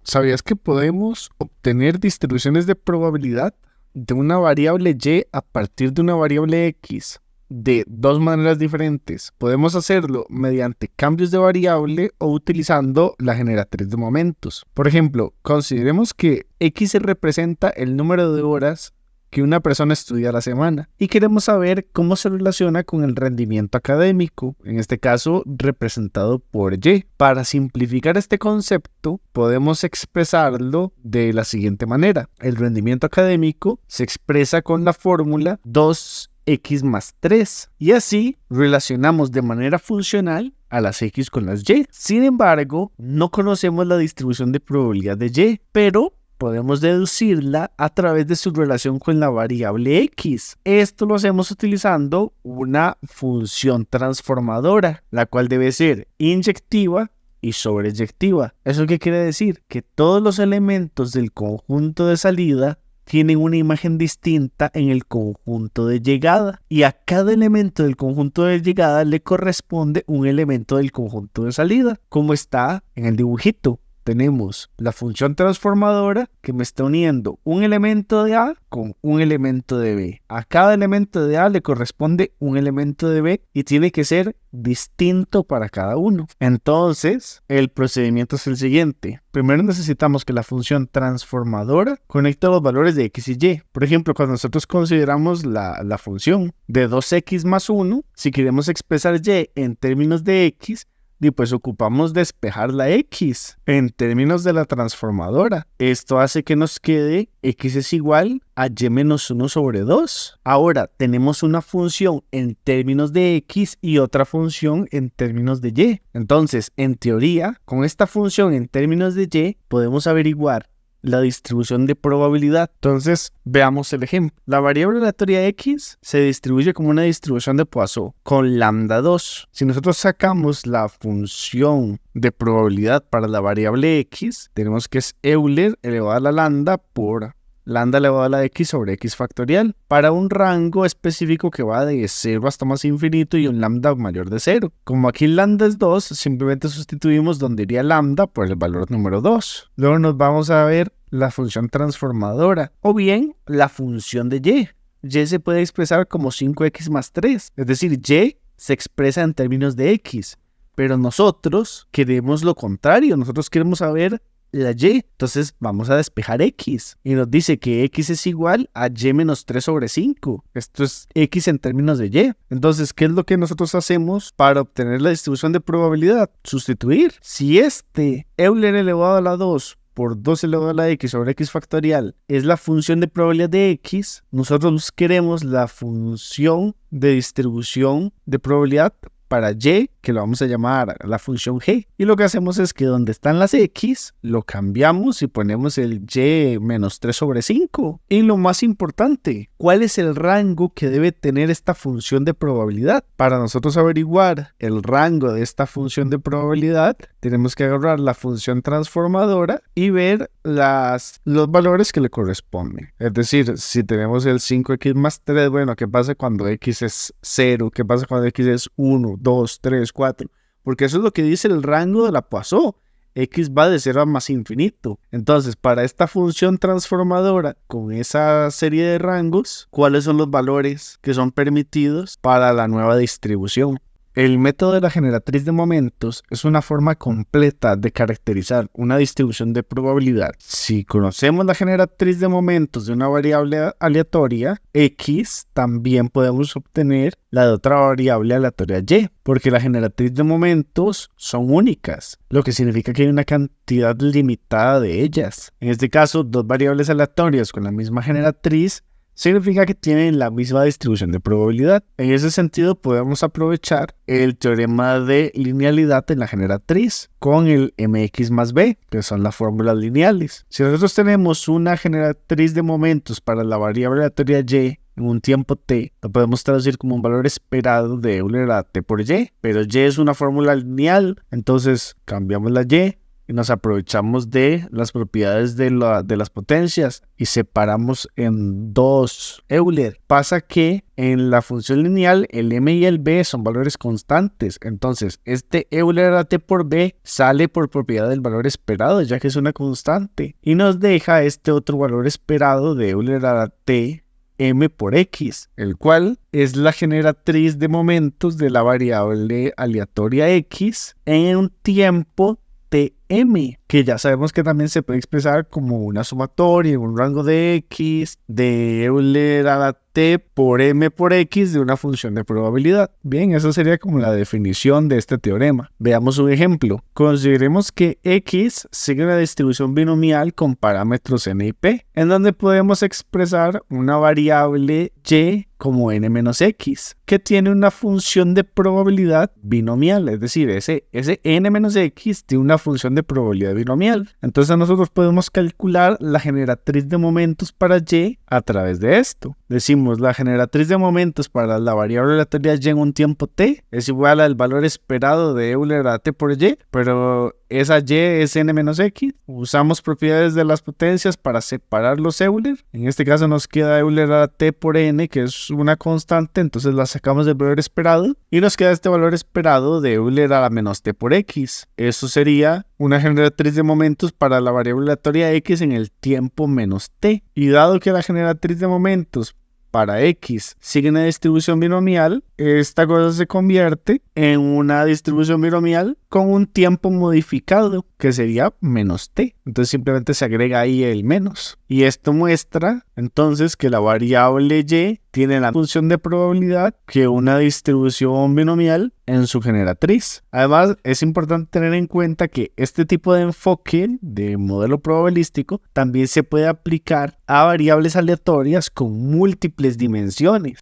¿Sabías que podemos obtener distribuciones de probabilidad de una variable y a partir de una variable x de dos maneras diferentes? Podemos hacerlo mediante cambios de variable o utilizando la generatriz de momentos. Por ejemplo, consideremos que x representa el número de horas que una persona estudia a la semana y queremos saber cómo se relaciona con el rendimiento académico, en este caso representado por y. Para simplificar este concepto, podemos expresarlo de la siguiente manera. El rendimiento académico se expresa con la fórmula 2x más 3 y así relacionamos de manera funcional a las x con las y. Sin embargo, no conocemos la distribución de probabilidad de y, pero podemos deducirla a través de su relación con la variable x. Esto lo hacemos utilizando una función transformadora, la cual debe ser inyectiva y sobreyectiva. ¿Eso qué quiere decir? Que todos los elementos del conjunto de salida tienen una imagen distinta en el conjunto de llegada y a cada elemento del conjunto de llegada le corresponde un elemento del conjunto de salida, como está en el dibujito. Tenemos la función transformadora que me está uniendo un elemento de A con un elemento de B. A cada elemento de A le corresponde un elemento de B y tiene que ser distinto para cada uno. Entonces, el procedimiento es el siguiente. Primero necesitamos que la función transformadora conecte los valores de x y y. Por ejemplo, cuando nosotros consideramos la función de 2x más 1, si queremos expresar y en términos de x, y pues ocupamos despejar la x en términos de la transformadora. Esto hace que nos quede x es igual a y menos 1 sobre 2. Ahora tenemos una función en términos de x y otra función en términos de y. Entonces, en teoría, con esta función en términos de y, podemos averiguar la distribución de probabilidad. Entonces, veamos el ejemplo. La variable aleatoria x se distribuye como una distribución de Poisson con lambda 2. Si nosotros sacamos la función de probabilidad para la variable x, tenemos que es Euler elevado a la lambda por lambda elevado a la x sobre x factorial para un rango específico que va de 0 hasta más infinito y un lambda mayor de 0. Como aquí lambda es 2, simplemente sustituimos donde iría lambda por el valor número 2. Luego nos vamos a ver la función transformadora o bien la función de y. Y se puede expresar como 5x más 3, es decir, y se expresa en términos de x, pero nosotros queremos lo contrario, nosotros queremos saber la y, entonces vamos a despejar x y nos dice que x es igual a y menos 3 sobre 5. Esto es x en términos de y. Entonces, ¿qué es lo que nosotros hacemos para obtener la distribución de probabilidad? Sustituir. Si este Euler elevado a la 2 por 2 elevado a la x sobre x factorial es la función de probabilidad de x, nosotros queremos la función de distribución de probabilidad para y, que lo vamos a llamar la función g. Y lo que hacemos es que donde están las x, lo cambiamos y ponemos el y menos 3 sobre 5. Y lo más importante, ¿cuál es el rango que debe tener esta función de probabilidad? Para nosotros averiguar el rango de esta función de probabilidad, tenemos que agarrar la función transformadora y ver los valores que le corresponden. Es decir, si tenemos el 5x más 3, bueno, ¿qué pasa cuando x es 0? ¿Qué pasa cuando x es 1, 2, 3, 4? Porque eso es lo que dice el rango de la Poisson. X va de 0 a más infinito. Entonces, para esta función transformadora, con esa serie de rangos, ¿cuáles son los valores que son permitidos para la nueva distribución? El método de la generatriz de momentos es una forma completa de caracterizar una distribución de probabilidad. Si conocemos la generatriz de momentos de una variable aleatoria, x, también podemos obtener la de otra variable aleatoria y, porque la generatriz de momentos son únicas, lo que significa que hay una cantidad limitada de ellas. En este caso, dos variables aleatorias con la misma generatriz significa que tienen la misma distribución de probabilidad. En ese sentido, podemos aprovechar el teorema de linealidad en la generatriz con el mx más b, que son las fórmulas lineales. Si nosotros tenemos una generatriz de momentos para la variable aleatoria y en un tiempo t, lo podemos traducir como un valor esperado de Euler a t por y, pero y es una fórmula lineal, entonces cambiamos la y y nos aprovechamos de las propiedades de las potencias y separamos en dos Euler. Pasa que en la función lineal el m y el b son valores constantes, entonces este Euler a t por b sale por propiedad del valor esperado, ya que es una constante, y nos deja este otro valor esperado de Euler a t m por x, el cual es la generatriz de momentos de la variable aleatoria x en un tiempo tm, que ya sabemos que también se puede expresar como una sumatoria en un rango de x de Euler a la t por m por x de una función de probabilidad. Bien, esa sería como la definición de este teorema. Veamos un ejemplo. Consideremos que x sigue una distribución binomial con parámetros n y p, en donde podemos expresar una variable y como n menos x, que tiene una función de probabilidad binomial, es decir, ese n menos x tiene una función de probabilidad binomial. Entonces nosotros podemos calcular la generatriz de momentos para y a través de esto. Decimos, la generatriz de momentos para la variable aleatoria y en un tiempo t es igual al valor esperado de Euler a t por y, pero esa y es n menos x. Usamos propiedades de las potencias para separar los Euler. En este caso nos queda Euler a t por n, que es una constante, entonces la sacamos del valor esperado y nos queda este valor esperado de Euler a la menos t por x. Eso sería una generatriz de momentos para la variable aleatoria x en el tiempo menos t. Y dado que la generatriz de momentos para x sigue una distribución binomial, esta cosa se convierte en una distribución binomial con un tiempo modificado, que sería menos t. Entonces simplemente se agrega ahí el menos. Y esto muestra entonces que la variable y tiene la función de probabilidad que una distribución binomial en su generatriz. Además, es importante tener en cuenta que este tipo de enfoque de modelo probabilístico también se puede aplicar a variables aleatorias con múltiples dimensiones.